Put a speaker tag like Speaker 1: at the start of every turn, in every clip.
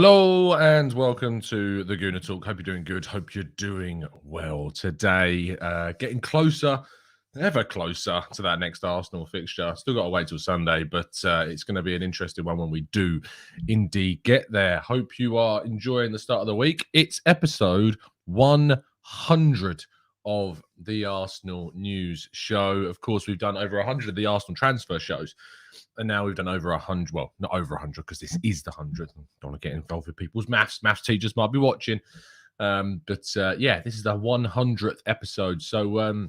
Speaker 1: Hello and welcome to the Gooner Talk. Hope you're doing good. Hope you're doing well today. Getting closer, ever closer to that next Arsenal fixture. Still got to wait till Sunday, but it's going to be an interesting one when we do indeed get there. Hope you are enjoying the start of the week. It's episode 100 of the Arsenal News Show. Of course, we've done over 100 of the Arsenal transfer shows. And now we've done over 100. Well, not over 100 because this is the 100th. Don't want to get involved with people's maths. Maths teachers might be watching. But this is the 100th episode. So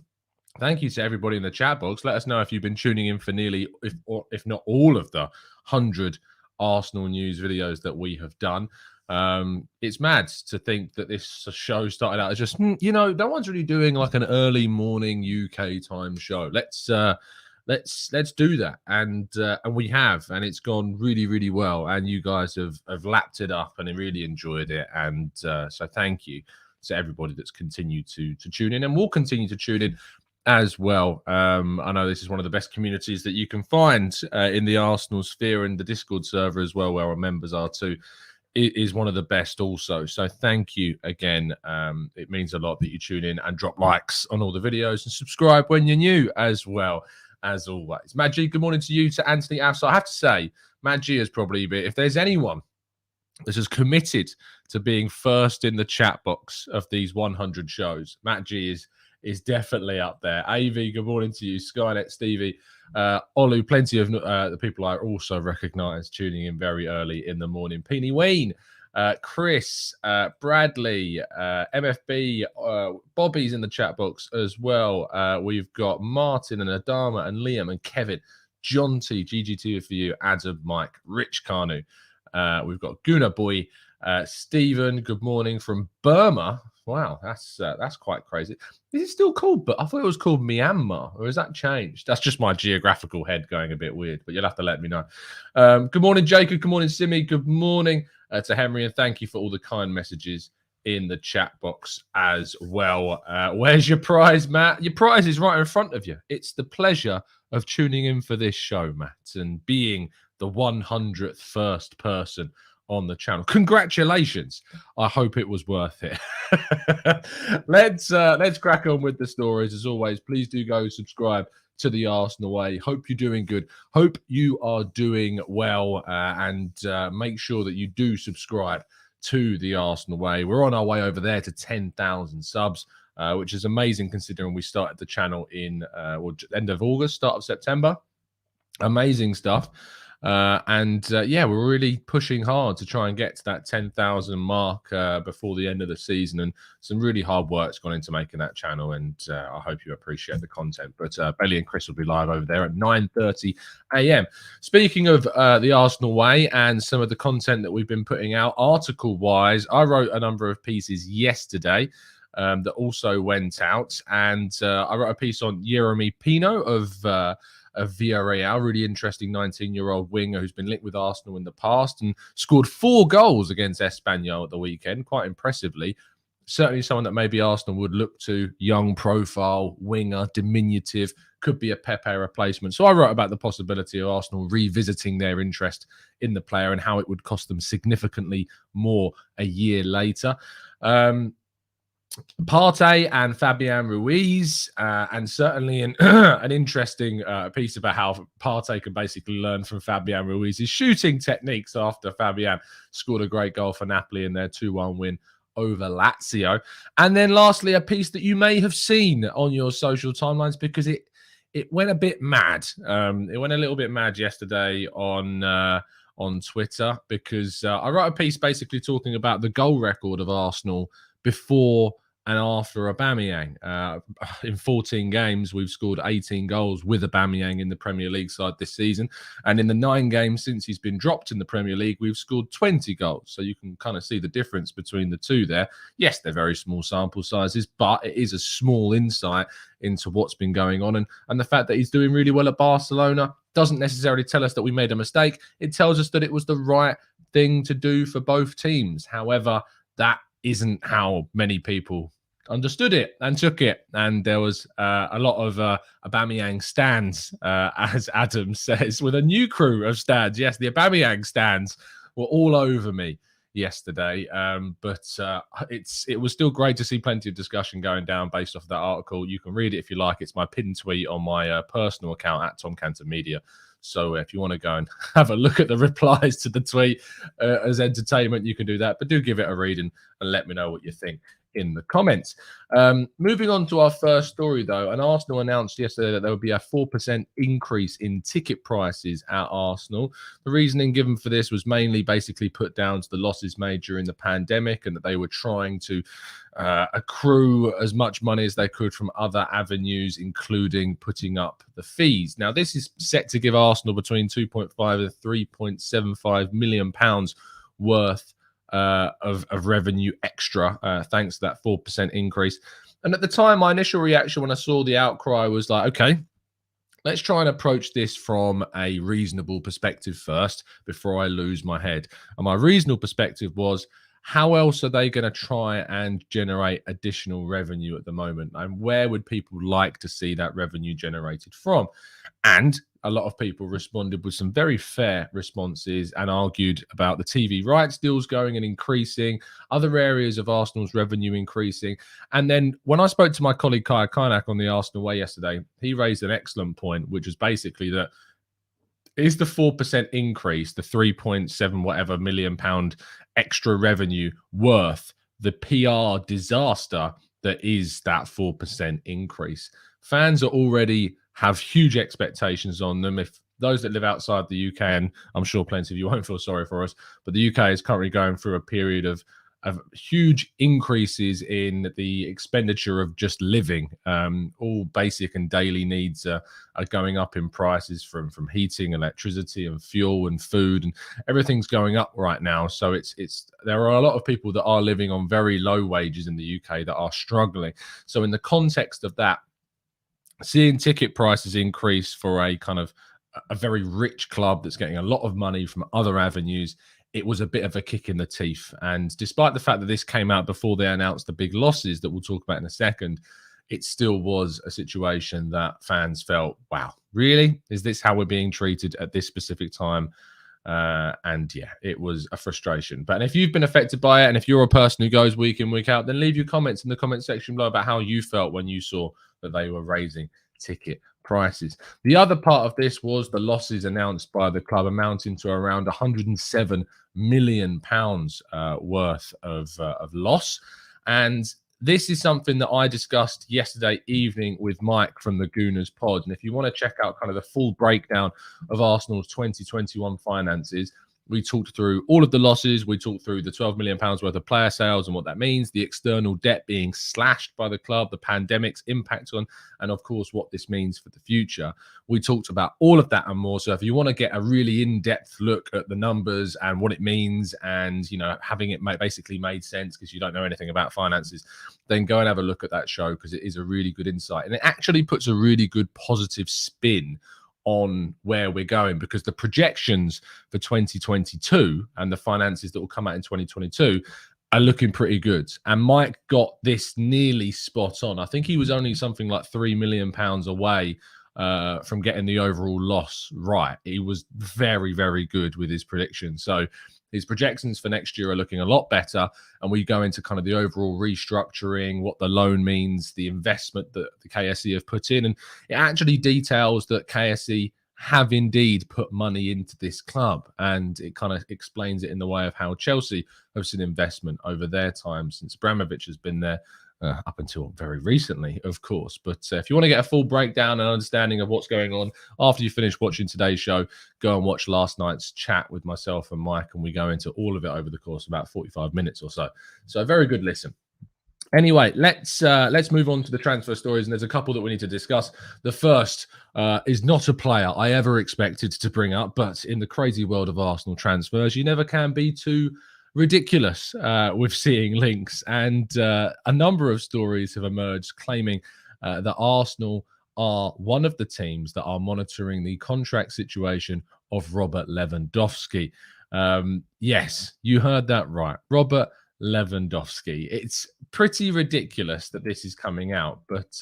Speaker 1: thank you to everybody in the chat box. Let us know if you've been tuning in for nearly, if not all of the 100 Arsenal news videos that we have done. It's mad to think that this show started out as just, no one's really doing like an early morning UK time show. Let's do that, and we have, and it's gone really, really well. And you guys have lapped it up and really enjoyed it. And so thank you to everybody that's continued to tune in, and will continue to tune in as well. I know this is one of the best communities that you can find in the Arsenal sphere, and the Discord server as well, where our members are too. It is one of the best also. So thank you again. It means a lot that you tune in and drop likes on all the videos and subscribe when you're new as well. As always, Matt G, good morning to you, to Anthony Afs. I have to say, Matt G has probably been, if there's anyone that's as committed to being first in the chat box of these 100 shows, Matt G is definitely up there. AV, good morning to you. Skynet, Stevie, Olu, plenty of the people I also recognise tuning in very early in the morning. Peony Wayne, Chris, Bradley, MFB, Bobby's in the chat box as well. We've got Martin and Adama and Liam and Kevin, John T, GGT for you, Adam, Mike, Rich Kanu. We've got Gooner Boy, Stephen, good morning from Burma. Wow, that's quite crazy. Is it still called? But I thought it was called Myanmar, or has that changed? That's just my geographical head going a bit weird, but you'll have to let me know. Good morning, Jacob. Good morning, Simi. Good morning to Henry, and thank you for all the kind messages in the chat box as well. Where's your prize, Matt? Your prize is right in front of you. It's the pleasure of tuning in for this show, Matt, and being the 100th first person on the channel. Congratulations. I hope it was worth it. Let's crack on with the stories. As always, please do go subscribe to the Arsenal Way. Hope you're doing good. Hope you are doing well, and make sure that you do subscribe to the Arsenal Way. We're on our way over there to 10,000 subs, which is amazing considering we started the channel in end of August, start of September. Amazing stuff. We're really pushing hard to try and get to that 10,000 mark before the end of the season, and some really hard work's gone into making that channel, and I hope you appreciate the content. But Belly and Chris will be live over there at 9:30 a.m. Speaking of the Arsenal Way and some of the content that we've been putting out article-wise, I wrote a number of pieces yesterday that also went out, and I wrote a piece on Yeremy Pino of Villarreal, really interesting 19-year-old winger who's been linked with Arsenal in the past and scored 4 goals against Espanyol at the weekend, quite impressively. Certainly someone that maybe Arsenal would look to, young profile, winger, diminutive, could be a Pepe replacement. So I wrote about the possibility of Arsenal revisiting their interest in the player and how it would cost them significantly more a year later. Partey and Fabian Ruiz, and certainly an interesting piece about how Partey can basically learn from Fabian Ruiz's shooting techniques after Fabian scored a great goal for Napoli in their 2-1 win over Lazio. And then lastly, a piece that you may have seen on your social timelines because it went a bit mad. It went a little bit mad yesterday on Twitter because I wrote a piece basically talking about the goal record of Arsenal before and after Aubameyang. In 14 games, we've scored 18 goals with Aubameyang in the Premier League side this season. And in the 9 games since he's been dropped in the Premier League, we've scored 20 goals. So you can kind of see the difference between the two there. Yes, they're very small sample sizes, but it is a small insight into what's been going on. And the fact that he's doing really well at Barcelona doesn't necessarily tell us that we made a mistake. It tells us that it was the right thing to do for both teams. However, that isn't how many people understood it and took it. And there was a lot of Aubameyang stands, as Adam says, with a new crew of stands. Yes, the Aubameyang stands were all over me yesterday. But it was still great to see plenty of discussion going down based off of that article. You can read it if you like. It's my pinned tweet on my personal account at Tom Cantor Media. So if you want to go and have a look at the replies to the tweet as entertainment, you can do that. But do give it a read and let me know what you think in the comments. Moving on to our first story, though, and Arsenal announced yesterday that there would be a 4% increase in ticket prices at Arsenal. The reasoning given for this was mainly basically put down to the losses made during the pandemic and that they were trying to accrue as much money as they could from other avenues, including putting up the fees. Now, this is set to give Arsenal between 2.5 and 3.75 million pounds worth of revenue extra, thanks to that 4% increase. And at the time, my initial reaction when I saw the outcry was like, okay, let's try and approach this from a reasonable perspective first before I lose my head. And my reasonable perspective was, how else are they going to try and generate additional revenue at the moment? And where would people like to see that revenue generated from? And a lot of people responded with some very fair responses and argued about the TV rights deals going and increasing, other areas of Arsenal's revenue increasing. And then when I spoke to my colleague Kaya Kainak on the Arsenal Way yesterday, he raised an excellent point, which was basically that is the 4% increase, the 3.7 whatever million pound extra revenue, worth the PR disaster that is that 4% increase? Fans are already have huge expectations on them. If those that live outside the UK, and I'm sure plenty of you won't feel sorry for us, but the UK is currently going through a period of huge increases in the expenditure of just living. All basic and daily needs are going up in prices from heating, electricity, and fuel and food, and everything's going up right now. So there are a lot of people that are living on very low wages in the UK that are struggling. So in the context of that, seeing ticket prices increase for a kind of a very rich club that's getting a lot of money from other avenues, it was a bit of a kick in the teeth. And despite the fact that this came out before they announced the big losses that we'll talk about in a second, it still was a situation that fans felt, wow, really? Is this how we're being treated at this specific time? And yeah, it was a frustration. But if you've been affected by it, and if you're a person who goes week in, week out, then leave your comments in the comment section below about how you felt when you saw that they were raising ticket prices. The other part of this was the losses announced by the club, amounting to around 107 million pounds worth of loss. And this is something that I discussed yesterday evening with Mike from the Gooners pod. And if you want to check out kind of the full breakdown of Arsenal's 2021 finances, we talked through all of the losses. We talked through the 12 million pounds worth of player sales and what that means, the external debt being slashed by the club, the pandemic's impact on, and of course, what this means for the future. We talked about all of that and more. So if you want to get a really in-depth look at the numbers and what it means, and, you know, having it basically made sense because you don't know anything about finances, then go and have a look at that show, because it is a really good insight. And it actually puts a really good positive spin on where we're going, because the projections for 2022 and the finances that will come out in 2022 are looking pretty good. And Mike got this nearly spot on. I think he was only something like £3 million away from getting the overall loss right. He was very, very good with his predictions. So his projections for next year are looking a lot better. And we go into kind of the overall restructuring, what the loan means, the investment that the KSE have put in. And it actually details that KSE have indeed put money into this club. And it kind of explains it in the way of how Chelsea have seen investment over their time since Abramovich has been there. Up until very recently, of course. But if you want to get a full breakdown and understanding of what's going on after you finish watching today's show, go and watch last night's chat with myself and Mike, and we go into all of it over the course of about 45 minutes or so. So a very good listen. Anyway, let's move on to the transfer stories, and there's a couple that we need to discuss. The first is not a player I ever expected to bring up, but in the crazy world of Arsenal transfers, you never can be too ridiculous with seeing links, and a number of stories have emerged claiming that Arsenal are one of the teams that are monitoring the contract situation of Robert Lewandowski. Yes, you heard that right, Robert Lewandowski. It's pretty ridiculous that this is coming out, but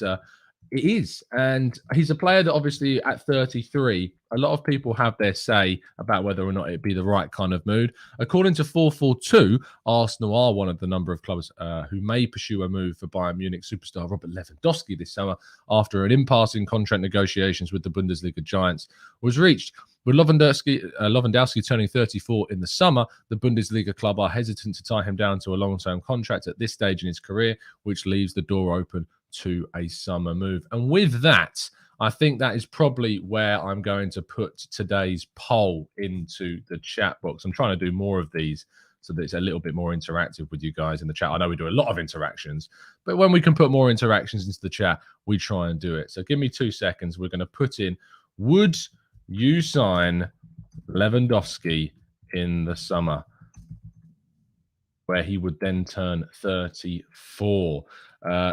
Speaker 1: It is. And he's a player that obviously at 33, a lot of people have their say about whether or not it'd be the right kind of move. According to 442, Arsenal are one of the number of clubs who may pursue a move for Bayern Munich superstar Robert Lewandowski this summer after an impasse in contract negotiations with the Bundesliga giants was reached. With Lewandowski turning 34 in the summer, the Bundesliga club are hesitant to tie him down to a long-term contract at this stage in his career, which leaves the door open to a summer move. And with that, I think that is probably where I'm going to put today's poll into the chat box. I'm trying to do more of these so that it's a little bit more interactive with you guys in the chat. I know we do a lot of interactions, but when we can put more interactions into the chat, we try and do it. So give me 2 seconds. We're going to put in, would you sign Lewandowski in the summer, where he would then turn 34?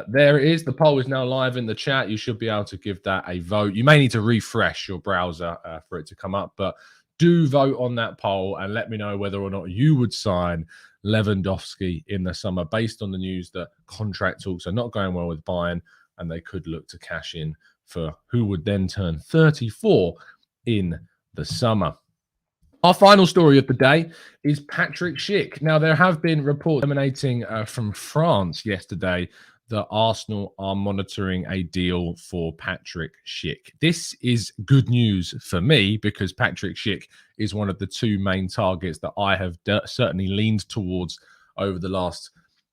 Speaker 1: There it is. The poll is now live in the chat. You should be able to give that a vote. You may need to refresh your browser for it to come up, but do vote on that poll and let me know whether or not you would sign Lewandowski in the summer, based on the news that contract talks are not going well with Bayern and they could look to cash in for who would then turn 34 in the summer. Our final story of the day is Patrick Schick. Now, there have been reports emanating from France yesterday that Arsenal are monitoring a deal for Patrick Schick. This is good news for me because Patrick Schick is one of the two main targets that I have certainly leaned towards over the last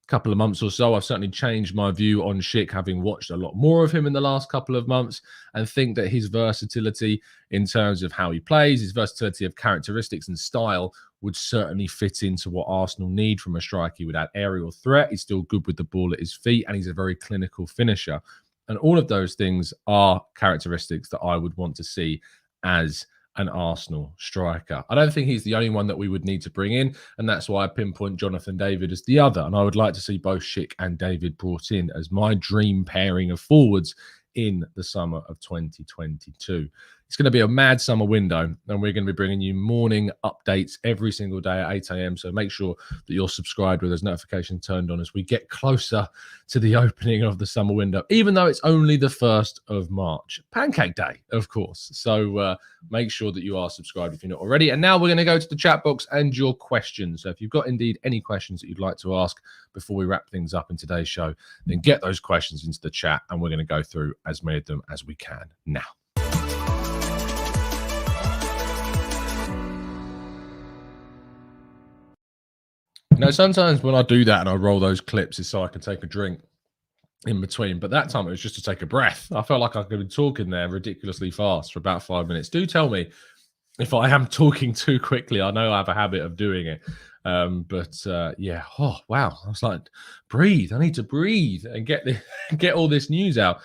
Speaker 1: couple of months or so. I've certainly changed my view on Schick, having watched a lot more of him in the last couple of months, and think that his versatility in terms of how he plays, his versatility of characteristics and style would certainly fit into what Arsenal need from a striker. He would add aerial threat. He's still good with the ball at his feet, and he's a very clinical finisher. And all of those things are characteristics that I would want to see as an Arsenal striker. I don't think he's the only one that we would need to bring in, and that's why I pinpoint Jonathan David as the other. And I would like to see both Schick and David brought in as my dream pairing of forwards in the summer of 2022. It's going to be a mad summer window, and we're going to be bringing you morning updates every single day at 8 a.m. So make sure that you're subscribed with those notifications turned on as we get closer to the opening of the summer window, even though it's only the 1st of March. Pancake Day, of course. So make sure that you are subscribed if you're not already. And now we're going to go to the chat box and your questions. So if you've got indeed any questions that you'd like to ask before we wrap things up in today's show, then get those questions into the chat, and we're going to go through as many of them as we can now. Now, sometimes when I do that and I roll those clips, it's so I can take a drink in between. But that time it was just to take a breath. I felt like I could be talking there ridiculously fast for about 5 minutes. Do tell me if I am talking too quickly. I know I have a habit of doing it. Yeah. Oh, wow. I was like, breathe. I need to breathe and get all this news out.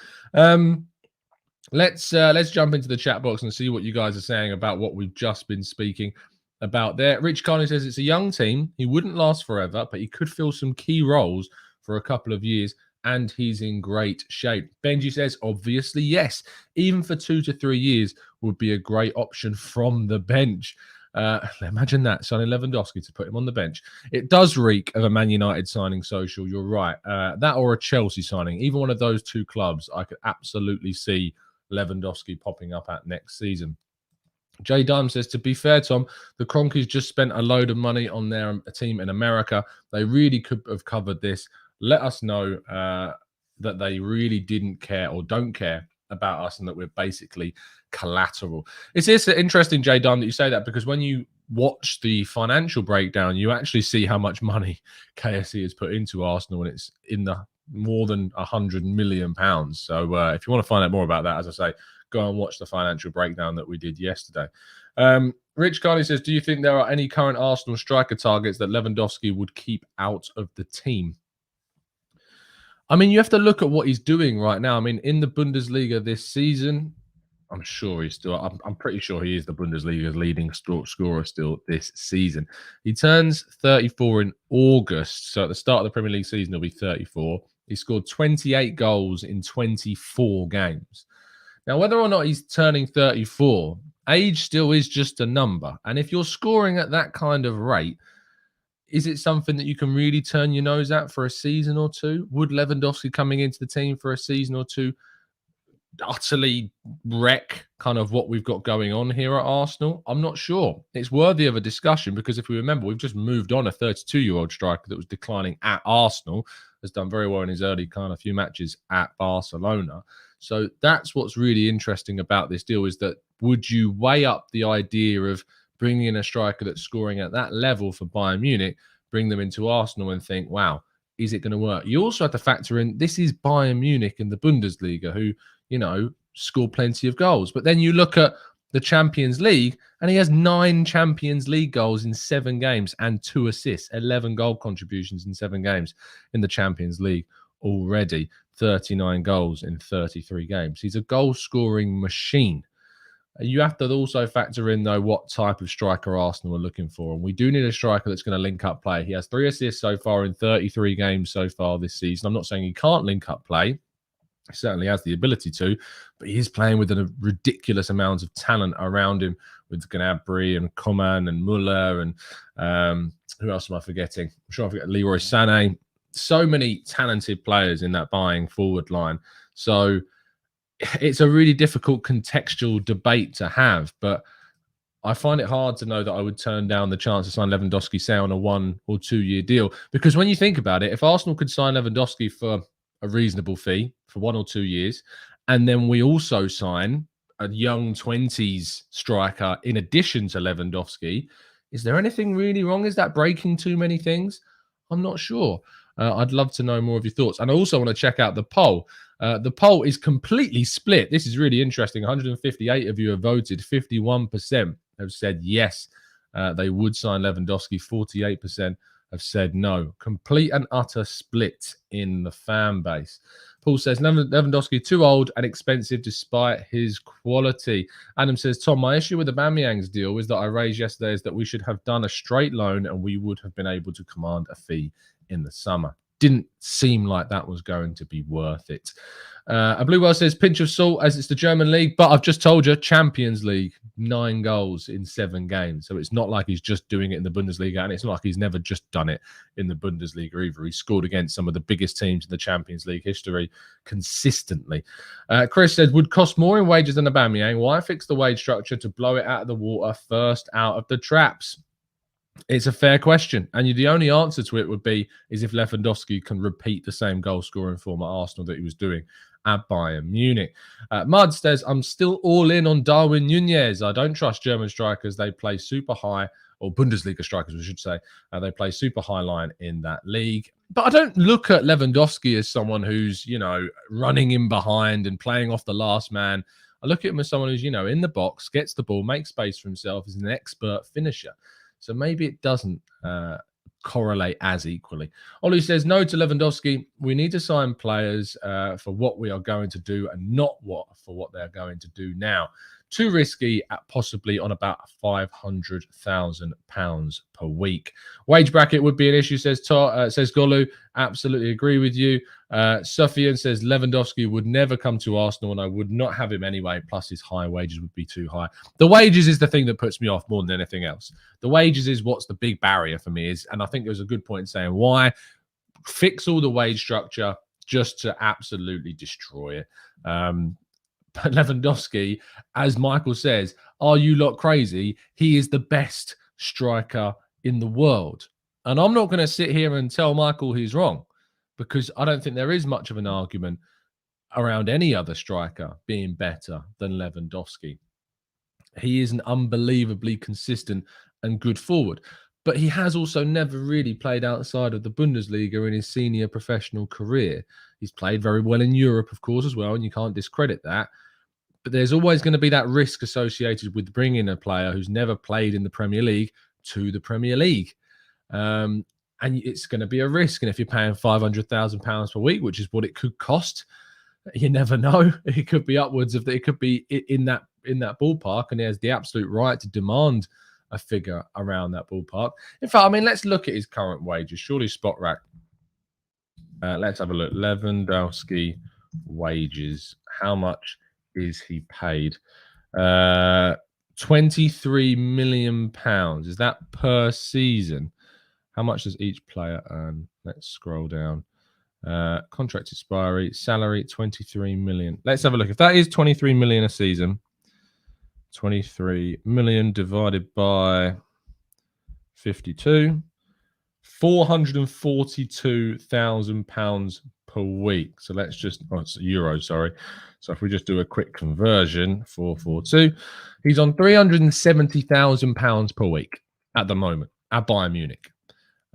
Speaker 1: Let's jump into the chat box and see what you guys are saying about what we've just been speaking about there. Rich Carney says it's a young team. He wouldn't last forever, but he could fill some key roles for a couple of years, and he's in great shape. Benji says, obviously, yes. Even for 2 to 3 years would be a great option from the bench. Imagine that, signing Lewandowski to put him on the bench. It does reek of a Man United signing social. You're right. That or a Chelsea signing. Even one of those two clubs, I could absolutely see Lewandowski popping up at next season. Jay Dime says, to be fair, Tom, the Cronkies just spent a load of money on their team in America. They really could have covered this. Let us know that they really didn't care or don't care about us and that we're basically collateral. It's interesting, Jay Dime, that you say that, because when you watch the financial breakdown, you actually see how much money KSE has put into Arsenal, and it's in the more than £100 million. So if you want to find out more about that, as I say, go and watch the financial breakdown that we did yesterday. Rich Carney says, do you think there are any current Arsenal striker targets that Lewandowski would keep out of the team? I mean, you have to look at what he's doing right now. I mean, in the Bundesliga this season, I'm sure he's still, I'm pretty sure he is the Bundesliga's leading scorer still this season. He turns 34 in August. So at the start of the Premier League season, he'll be 34. He scored 28 goals in 24 games. Now, whether or not he's turning 34, age still is just a number. And if you're scoring at that kind of rate, is it something that you can really turn your nose at for a season or two? Would Lewandowski coming into the team for a season or two utterly wreck kind of what we've got going on here at Arsenal? I'm not sure. It's worthy of a discussion because if we remember, we've just moved on a 32-year-old striker that was declining at Arsenal, has done very well in his early kind of few matches at Barcelona. So that's what's really interesting about this deal, is that would you weigh up the idea of bringing in a striker that's scoring at that level for Bayern Munich, bring them into Arsenal and think, wow, is it going to work? You also have to factor in this is Bayern Munich in the Bundesliga, who, you know, score plenty of goals. But then you look at the Champions League and he has 9 Champions League goals in 7 games and 2 assists, 11 goal contributions in 7 games in the Champions League already, 39 goals in 33 games. He's a goal scoring machine. You have to also factor in, though, what type of striker Arsenal are looking for. And we do need a striker that's going to link up play. He has 3 assists so far in 33 games so far this season. I'm not saying he can't link up play. He certainly has the ability to, but he is playing with a ridiculous amount of talent around him with Gnabry and Coman and Muller and who else am I forgetting? I'm sure I forget Leroy Sané. So many talented players in that buying forward line. So it's a really difficult contextual debate to have, but I find it hard to know that I would turn down the chance to sign Lewandowski, say, on a 1 or 2 year deal. Because when you think about it, if Arsenal could sign Lewandowski for a reasonable fee for 1 or 2 years, and then we also sign a young 20s striker in addition to Lewandowski, is there anything really wrong? Is that breaking too many things? I'm not sure. I'd love to know more of your thoughts. And I also want to check out the poll. The poll is completely split. This is really interesting. 158 of you have voted. 51% have said yes, they would sign Lewandowski. 48% have said no. Complete and utter split in the fan base. Paul says, Lewandowski too old and expensive despite his quality. Adam says, Tom, my issue with Aubameyang's deal is that I raised yesterday is that we should have done a straight loan and we would have been able to command a fee in the summer. Didn't seem like that was going to be worth it. A Blue Well says, pinch of salt as it's the German league, but I've just told you, Champions League, 9 goals in 7 games. So it's not like he's just doing it in the Bundesliga, and it's not like he's never just done it in the Bundesliga either. He scored against some of the biggest teams in the Champions League history consistently. Chris said, would cost more in wages than Aubameyang. Why fix the wage structure to blow it out of the water first out of the traps? It's a fair question, and the only answer to it would be is if Lewandowski can repeat the same goal-scoring form at Arsenal that he was doing at Bayern Munich. Mud says, I'm still all in on Darwin Nunez. I don't trust German strikers. They play super high, or Bundesliga strikers, we should say. They play super high line in that league. But I don't look at Lewandowski as someone who's, you know, running in behind and playing off the last man. I look at him as someone who's, you know, in the box, gets the ball, makes space for himself, is an expert finisher. So maybe it doesn't correlate as equally. Ollie says, no to Lewandowski. We need to sign players for what we are going to do and not for what they're going to do now. Too risky at possibly on about £500,000 per week. Wage bracket would be an issue, says Golu. Absolutely agree with you. Sufian says Lewandowski would never come to Arsenal and I would not have him anyway. Plus his high wages would be too high. The wages is the thing that puts me off more than anything else. The wages is what's the big barrier for me and I think there was a good point in saying why fix all the wage structure just to absolutely destroy it. But Lewandowski, as Michael says, are you lot crazy? He is the best striker in the world. And I'm not going to sit here and tell Michael he's wrong because I don't think there is much of an argument around any other striker being better than Lewandowski. He is an unbelievably consistent and good forward. But he has also never really played outside of the Bundesliga in his senior professional career. He's played very well in Europe, of course, as well, and you can't discredit that. But there's always going to be that risk associated with bringing a player who's never played in the Premier League to the Premier League. And it's going to be a risk. And if you're paying £500,000 per week, which is what it could cost, you never know. It could be upwards of that. It could be in that ballpark. And he has the absolute right to demand a figure around that ballpark. In fact, I mean, let's look at his current wages. Surely Spot Rack. Let's have a look. Lewandowski wages. How much is he paid? £23 million. Is that per season? How much does each player earn? Let's scroll down. Contract expiry, salary 23 million. Let's have a look. If that is 23 million a season, 23 million divided by 52, £442,000 per week. So let's just, it's euros, sorry. So if we just do a quick conversion, 442, he's on £370,000 per week at the moment at Bayern Munich.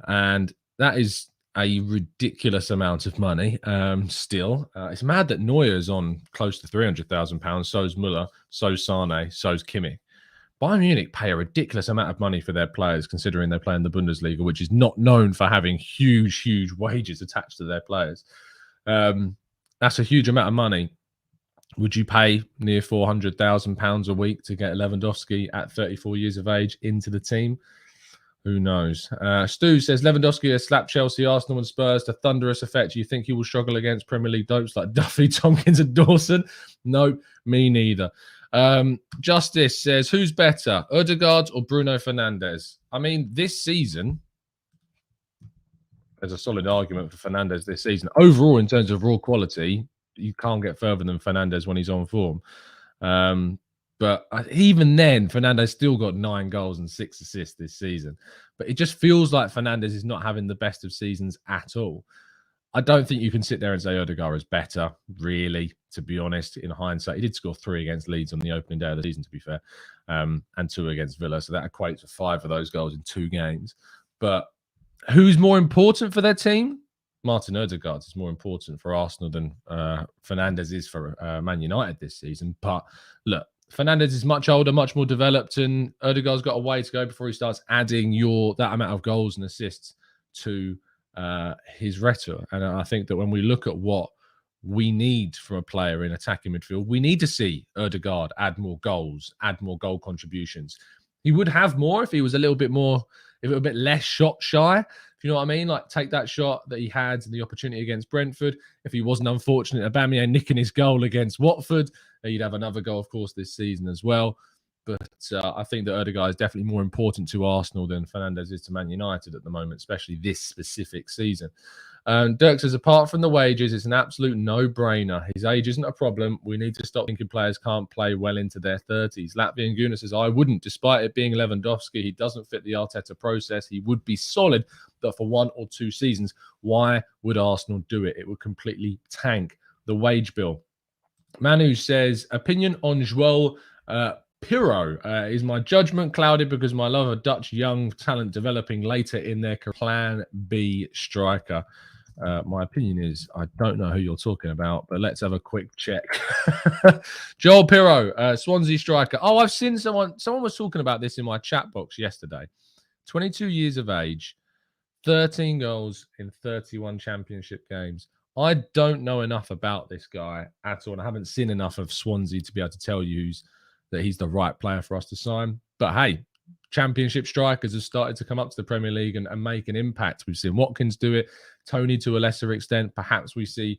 Speaker 1: And that is a ridiculous amount of money still. It's mad that Neuer's on close to £300,000. So's Müller, so's Sane, so's Kimmich. Bayern Munich pay a ridiculous amount of money for their players, considering they play in the Bundesliga, which is not known for having huge wages attached to their players. That's a huge amount of money. Would you pay near £400,000 a week to get Lewandowski at 34 years of age into the team? Who knows? Stu says, Lewandowski has slapped Chelsea, Arsenal and Spurs to thunderous effect. Do you think he will struggle against Premier League dopes like Duffy, Tompkins and Dawson? No, me neither. Justice says, who's better, Odegaard or Bruno Fernandes? I mean, this season, there's a solid argument for Fernandes this season. Overall, in terms of raw quality, you can't get further than Fernandes when he's on form. But even then, Fernandes still got 9 goals and 6 assists this season. But it just feels like Fernandes is not having the best of seasons at all. I don't think you can sit there and say Odegaard is better, really, to be honest, in hindsight. He did score 3 against Leeds on the opening day of the season, to be fair, and 2 against Villa. So that equates to 5 of those goals in 2 games. But who's more important for their team? Martin Odegaard is more important for Arsenal than Fernandes is for Man United this season. But look, Fernandes is much older, much more developed, and Odegaard's got a way to go before he starts adding that amount of goals and assists to his rhetoric. And I think that when we look at what we need from a player in attacking midfield, we need to see Odegaard add more goals, add more goal contributions. He would have more if he was a little bit more, if it were a bit less shot shy, if you know what I mean, like take that shot that he had and the opportunity against Brentford. If he wasn't unfortunate, Aubameyang nicking his goal against Watford, he'd have another goal, of course, this season as well. But I think that Odegaard is definitely more important to Arsenal than Fernandes is to Man United at the moment, especially this specific season. Dirk says, apart from the wages, it's an absolute no-brainer. His age isn't a problem. We need to stop thinking players can't play well into their 30s. Latvian Gooner says, I wouldn't. Despite it being Lewandowski, he doesn't fit the Arteta process. He would be solid, but for 1 or 2 seasons, why would Arsenal do it? It would completely tank the wage bill. Manu says, opinion on Joel Pirro. Is my judgment clouded because my love of Dutch young talent developing later in their Plan B striker? My opinion is I don't know who you're talking about, but let's have a quick check. Joel Pirro, Swansea striker. Oh, I've seen someone was talking about this in my chat box yesterday. 22 years of age, 13 goals in 31 championship games. I don't know enough about this guy at all. And I haven't seen enough of Swansea to be able to tell you that he's the right player for us to sign. But hey, championship strikers have started to come up to the Premier League and make an impact. We've seen Watkins do it, Tony to a lesser extent. Perhaps we see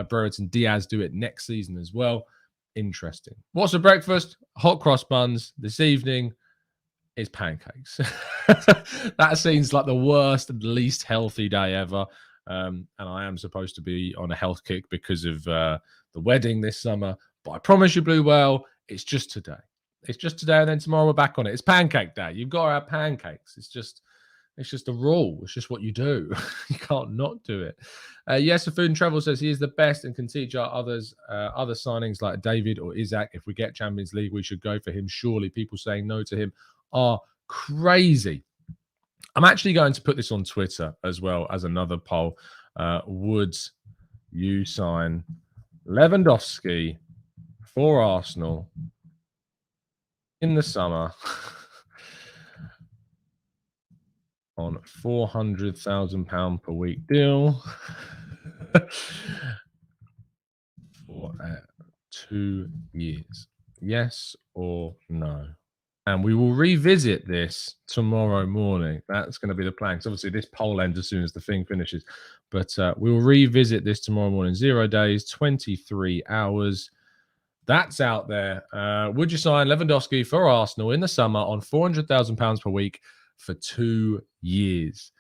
Speaker 1: Brereton Diaz do it next season as well. Interesting. What's for breakfast? Hot cross buns. This evening is pancakes. That seems like the worst and least healthy day ever. And I am supposed to be on a health kick because of the wedding this summer. But I promise you, Blue Whale, it's just today. It's just today, and then tomorrow we're back on it. It's pancake day. You've got to have pancakes. It's just a rule. It's just what you do. You can't not do it. Yes, the Food and Travel says he is the best and can teach our other signings like David or Isaac. If we get Champions League, we should go for him. Surely people saying no to him are crazy. I'm actually going to put this on Twitter as well as another poll. Would you sign Lewandowski for Arsenal in the summer on £400,000 per week deal for 2 years? Yes or no? And we will revisit this tomorrow morning. That's going to be the plan. Because obviously this poll ends as soon as the thing finishes. But we will revisit this tomorrow morning. 0 days, 23 hours. That's out there. Would you sign Lewandowski for Arsenal in the summer on £400,000 per week for 2 years?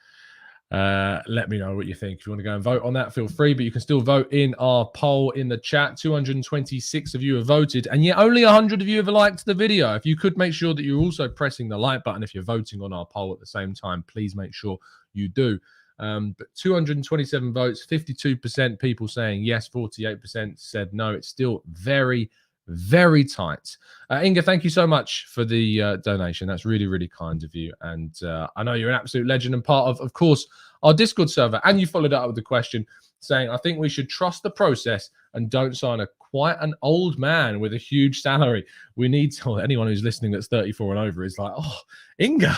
Speaker 1: Let me know what you think. If you want to go and vote on that, feel free, but you can still vote in our poll in the chat. 226 of you have voted, and yet only 100 of you have liked the video. If you could make sure that you're also pressing the like button if you're voting on our poll at the same time, please make sure you do. But 227 votes, 52% people saying yes, 48% said no. It's still very, very tight. Inga, thank you so much for the donation. That's really, really kind of you. And I know you're an absolute legend and part of course, our Discord server. And you followed up with the question saying, I think we should trust the process and don't sign quite an old man with a huge salary. We need anyone who's listening that's 34 and over is like, oh, Inga,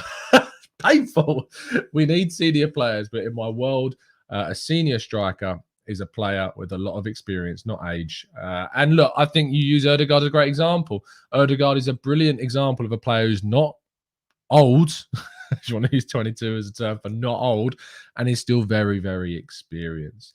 Speaker 1: painful. We need senior players. But in my world, a senior striker is a player with a lot of experience, not age. And look, I think you use Ødegaard as a great example. Ødegaard is a brilliant example of a player who's not old. If you want to use 22 as a term for not old, and is still very, very experienced.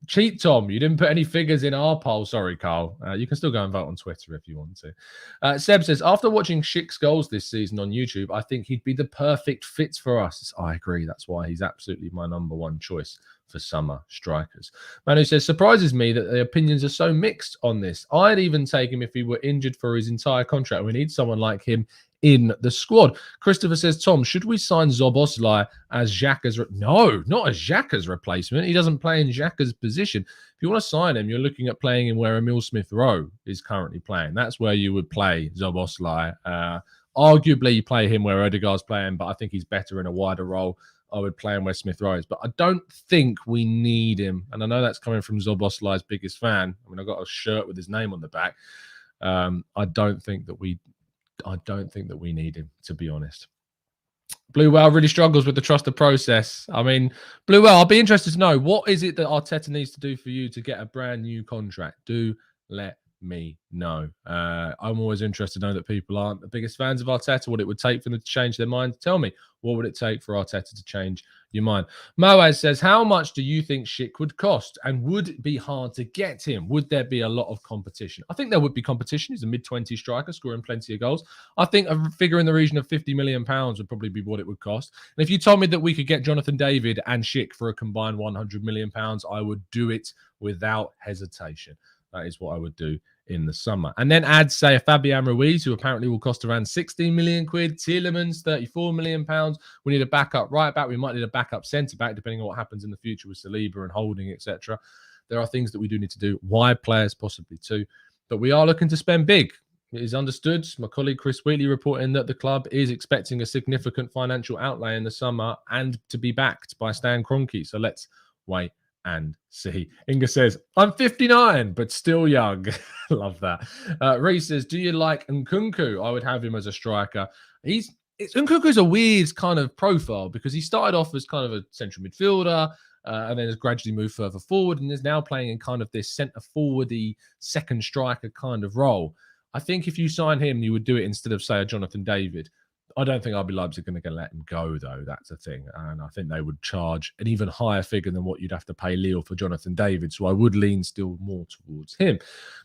Speaker 1: Cheat Tom, you didn't put any figures in our poll. Sorry, Carl. You can still go and vote on Twitter if you want to. Seb says, after watching Schick's goals this season on YouTube, I think he'd be the perfect fit for us. I agree. That's why he's absolutely my number one choice for summer strikers. Manu says, surprises me that the opinions are so mixed on this. I'd even take him if he were injured for his entire contract. We need someone like him in the squad. Christopher says, Tom, should we sign Szoboszlai as Xhaka's? No, not as Xhaka's replacement. He doesn't play in Xhaka's position. If you want to sign him, you're looking at playing him where Emil Smith-Rowe is currently playing. That's where you would play Szoboszlai. Arguably, you play him where Ødegaard's playing, but I think he's better in a wider role. I would play him where Smith-Rowe is, but I don't think we need him. And I know that's coming from Szoboszlai's biggest fan. I mean, I've got a shirt with his name on the back. I don't think that we need him, to be honest. Blue Whale really struggles with the trusted process. I mean, Blue Whale, I'll be interested to know, what is it that Arteta needs to do for you to get a brand new contract? Do let me know. I'm always interested to know that people aren't the biggest fans of Arteta, what it would take for them to change their mind. Tell me, what would it take for Arteta to change your mind? Moaz says, how much do you think Schick would cost, and would it be hard to get him? Would there be a lot of competition? I think there would be competition. He's a mid-20s striker scoring plenty of goals. I think a figure in the region of £50 million would probably be what it would cost. And if you told me that we could get Jonathan David and Schick for a combined £100 million, I would do it without hesitation. That is what I would do in the summer. And then add, say, a Fabian Ruiz, who apparently will cost around 16 million quid. Tielemans, 34 million pounds. We need a backup right back. We might need a backup centre back, depending on what happens in the future with Saliba and Holding, etc. There are things that we do need to do. Wide players, possibly too. But we are looking to spend big. It is understood. My colleague Chris Wheatley reporting that the club is expecting a significant financial outlay in the summer and to be backed by Stan Kroenke. So let's wait and see. Inga says, I'm 59, but still young. Love that. Reese says, do you like Nkunku? I would have him as a striker. Nkunku's a weird kind of profile because he started off as kind of a central midfielder and then has gradually moved further forward and is now playing in kind of this centre forwardy second striker kind of role. I think if you sign him, you would do it instead of, say, a Jonathan David. I don't think RB Leipzig are going to let him go, though. That's a thing. And I think they would charge an even higher figure than what you'd have to pay Lille for Jonathan David. So I would lean still more towards him.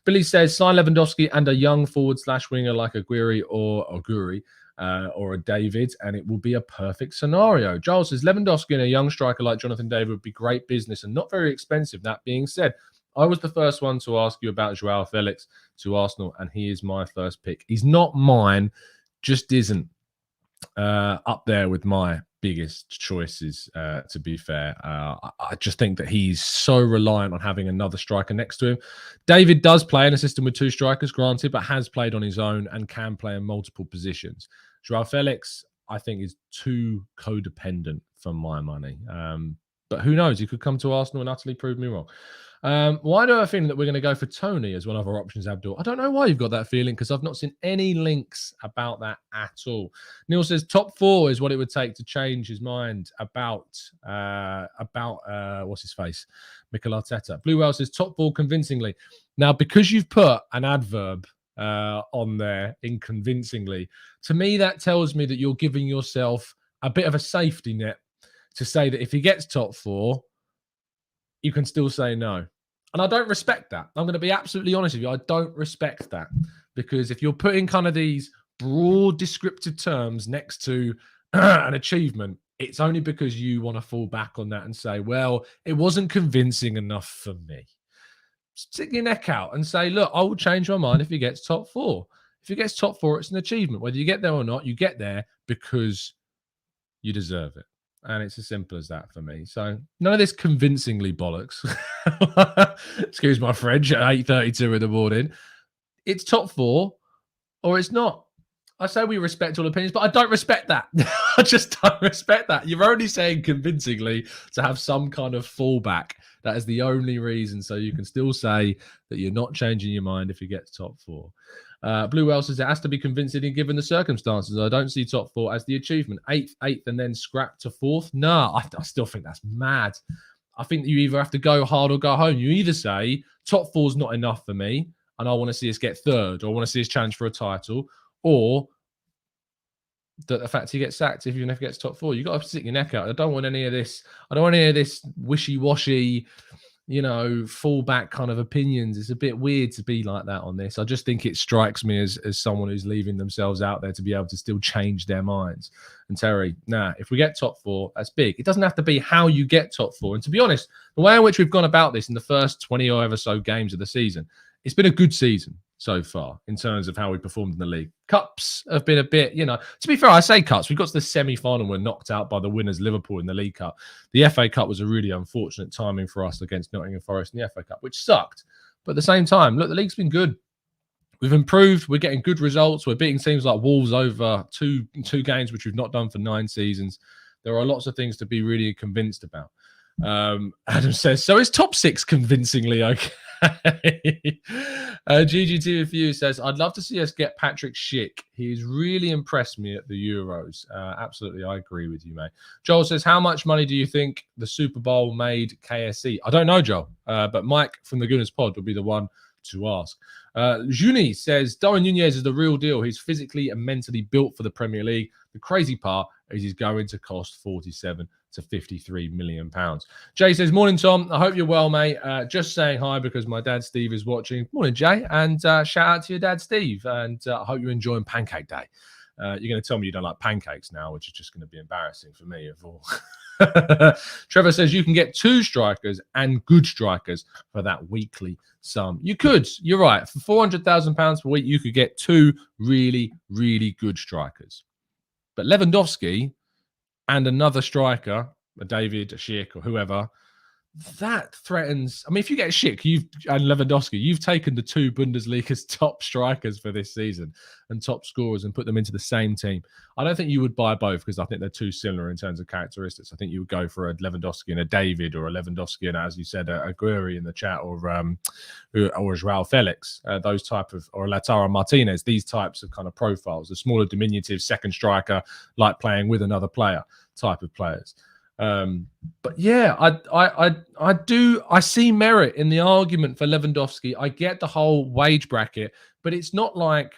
Speaker 1: Billy says, sign Lewandowski and a young forward/winger like Aguirre or a David, and it will be a perfect scenario. Giles says, Lewandowski and a young striker like Jonathan David would be great business and not very expensive. That being said, I was the first one to ask you about Joao Felix to Arsenal, and he is my first pick. He's not mine, just isn't up there with my biggest choices, to be fair. I just think that he's so reliant on having another striker next to him. David does play in a system with two strikers, granted, but has played on his own and can play in multiple positions. Joao Felix, I think, is too codependent for my money. But who knows? He could come to Arsenal and utterly prove me wrong. Why do I have a feeling that we're going to go for Tony as one of our options, Abdul? I don't know why you've got that feeling, because I've not seen any links about that at all. Neil says top four is what it would take to change his mind about what's his face, Mikel Arteta. Blue Whale says top four convincingly. Now, because you've put an adverb on there, inconvincingly, to me that tells me that you're giving yourself a bit of a safety net to say that if he gets top four, you can still say no. And I don't respect that. I'm going to be absolutely honest with you. I don't respect that, because if you're putting kind of these broad descriptive terms next to an achievement, it's only because you want to fall back on that and say, well, it wasn't convincing enough for me. Stick your neck out and say, look, I will change my mind if he gets top 4. If he gets top 4, it's an achievement. Whether you get there or not, you get there because you deserve it. And it's as simple as that for me. So none of this convincingly bollocks. Excuse my French at 8:32 in the morning. It's top 4 or it's not. I say we respect all opinions, but I don't respect that. I just don't respect that. You're only saying convincingly to have some kind of fallback. That is the only reason. So you can still say that you're not changing your mind if you get to top 4. Blue Whale says it has to be convincing given the circumstances. I don't see top 4 as the achievement. 8th, and then scrap to 4th. No, I still think that's mad. I think you either have to go hard or go home. You either say top 4 is not enough for me, and I want to see us get 3rd, or I want to see us challenge for a title, or the fact he gets sacked if even if he gets top 4. You got to stick your neck out. I don't want any of this. I don't want any of this wishy-washy, fallback kind of opinions. It's a bit weird to be like that on this. I just think it strikes me as someone who's leaving themselves out there to be able to still change their minds. And Terry, if we get top 4, that's big. It doesn't have to be how you get top 4. And to be honest, the way in which we've gone about this in the first 20 or ever so games of the season, it's been a good season so far in terms of how we performed in the league. Cups have been a bit, to be fair, I say cups. We got to the semi-final and were knocked out by the winners, Liverpool, in the League Cup. The FA Cup was a really unfortunate timing for us against Nottingham Forest in the FA Cup, which sucked. But at the same time, look, the league's been good. We've improved. We're getting good results. We're beating teams like Wolves over two games, which we've not done for 9 seasons. There are lots of things to be really convinced about. Adam says, so is top 6 convincingly okay? GGT Review says, I'd love to see us get Patrick Schick. He's really impressed me at the Euros. Absolutely, I agree with you, mate. Joel says, how much money do you think the Super Bowl made KSE? I don't know, Joel, but Mike from the Gooners Pod would be the one to ask. Juni says, Darwin Nunez is the real deal. He's physically and mentally built for the Premier League. The crazy part is he's going to cost 47 to 53 million pounds. Jay says, morning, Tom. I hope you're well, mate. Just saying hi because my dad, Steve, is watching. Morning, Jay. And shout out to your dad, Steve. And I hope you're enjoying Pancake Day. You're going to tell me you don't like pancakes now, which is just going to be embarrassing for me, of all. Trevor says you can get 2 strikers and good strikers for that weekly sum. You could. You're right. For £400,000 per week, you could get 2 really, really good strikers. But Lewandowski and another striker, a David, a Schick, or whoever, that threatens. I mean, if you get Schick and Lewandowski, you've taken the 2 Bundesliga's top strikers for this season and top scorers and put them into the same team. I don't think you would buy both because I think they're too similar in terms of characteristics. I think you would go for a Lewandowski and a David, or a Lewandowski and, as you said, a Aguirre in the chat, or Joao Felix, those type of, or Lautaro Martinez, these types of kind of profiles, the smaller, diminutive second striker, like playing with another player type of players. But yeah, I see merit in the argument for Lewandowski. I get the whole wage bracket, but it's not like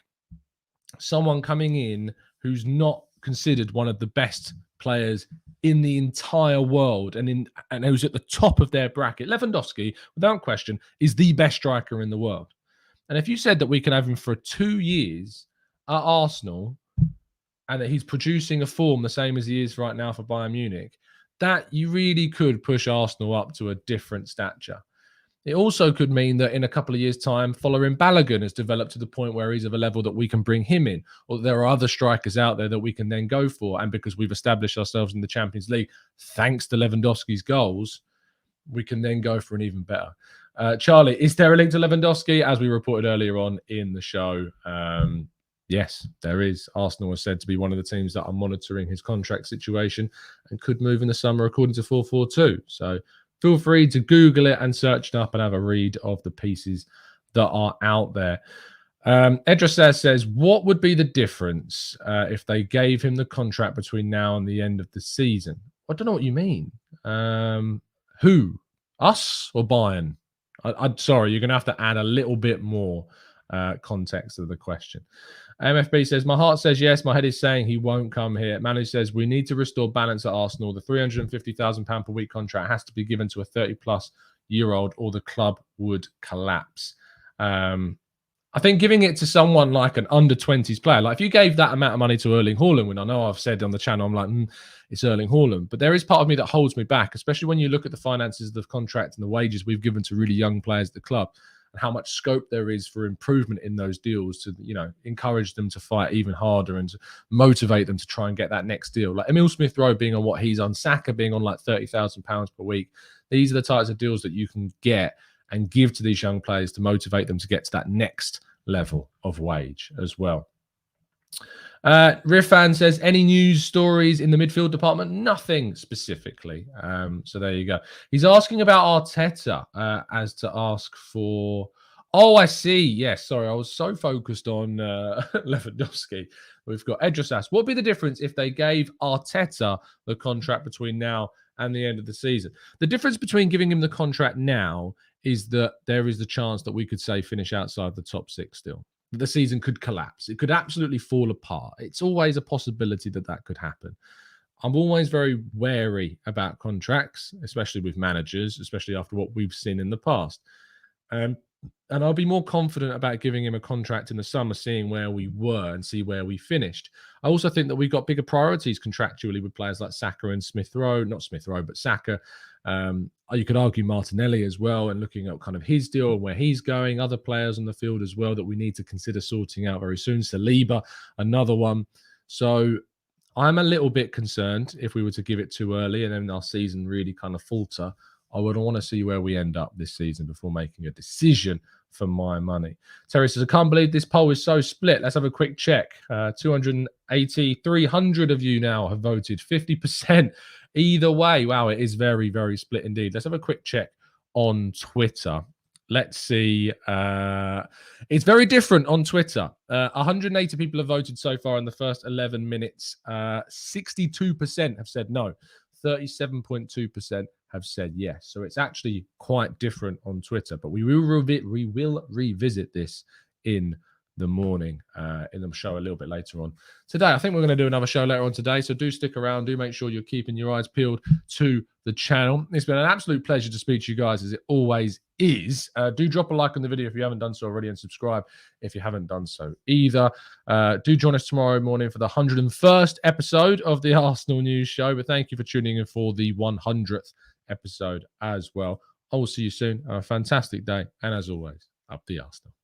Speaker 1: someone coming in who's not considered one of the best players in the entire world and who's at the top of their bracket. Lewandowski, without question, is the best striker in the world. And if you said that we can have him for 2 years at Arsenal and that he's producing a form the same as he is right now for Bayern Munich, that you really could push Arsenal up to a different stature. It also could mean that in a couple of years' time, following Balogun has developed to the point where he's of a level that we can bring him in, or there are other strikers out there that we can then go for. And because we've established ourselves in the Champions League, thanks to Lewandowski's goals, we can then go for an even better. Charlie, is there a link to Lewandowski? As we reported earlier on in the show, yes, there is. Arsenal is said to be one of the teams that are monitoring his contract situation and could move in the summer, according to 442. So feel free to Google it and search it up and have a read of the pieces that are out there. Edra says, what would be the difference if they gave him the contract between now and the end of the season? I don't know what you mean. Who? Us or Bayern? I'm sorry, you're going to have to add a little bit more context to the question. MFB says, my heart says yes, my head is saying he won't come here. Manu says, we need to restore balance at Arsenal. The £350,000 per week contract has to be given to a 30-plus-year-old or the club would collapse. I think giving it to someone like an under 20s player, like if you gave that amount of money to Erling Haaland, when I know I've said on the channel, I'm like, it's Erling Haaland. But there is part of me that holds me back, especially when you look at the finances of the contract and the wages we've given to really young players at the club and how much scope there is for improvement in those deals to, encourage them to fight even harder and to motivate them to try and get that next deal. Like Emil Smith-Rowe being on what he's on, Saka being on like £30,000 per week. These are the types of deals that you can get and give to these young players to motivate them to get to that next level of wage as well. Riffan says, any news stories in the midfield department? Nothing specifically. So there you go. He's asking about Arteta as to ask for... Oh, I see. Yes, sorry. I was so focused on Lewandowski. We've got Edris asked, what would be the difference if they gave Arteta the contract between now and the end of the season? The difference between giving him the contract now is that there is the chance that we could say finish outside the top 6 still. The season could collapse. It could absolutely fall apart. It's always a possibility that that could happen. I'm always very wary about contracts, especially with managers, especially after what we've seen in the past. And I'll be more confident about giving him a contract in the summer, seeing where we were and see where we finished. I also think that we've got bigger priorities contractually with players like Saka and Smith-Rowe, not Smith-Rowe, but Saka. You could argue Martinelli as well, and looking at kind of his deal and where he's going, other players on the field as well that we need to consider sorting out very soon. Saliba, another one. So I'm a little bit concerned if we were to give it too early and then our season really kind of falter. I would want to see where we end up this season before making a decision for my money. Terry says, I can't believe this poll is so split. Let's have a quick check. 280, 300 of you now have voted, 50% either way. Wow, it is very, very split indeed. Let's have a quick check on Twitter. Let's see. It's very different on Twitter. 180 people have voted so far in the first 11 minutes. 62% have said no. 37.2% have said yes. So it's actually quite different on Twitter. But we will revisit this in the morning in the show a little bit later on today. I think we're going to do another show later on today, so do stick around. Do make sure you're keeping your eyes peeled to the channel. It's been an absolute pleasure to speak to you guys, as it always is. Do drop a like on the video if you haven't done so already, and subscribe if you haven't done so either. Do join us tomorrow morning for the 101st episode of the Arsenal News Show. But thank you for tuning in for the 100th episode as well. I will see you soon. Have a fantastic day, and as always, up the Arsenal.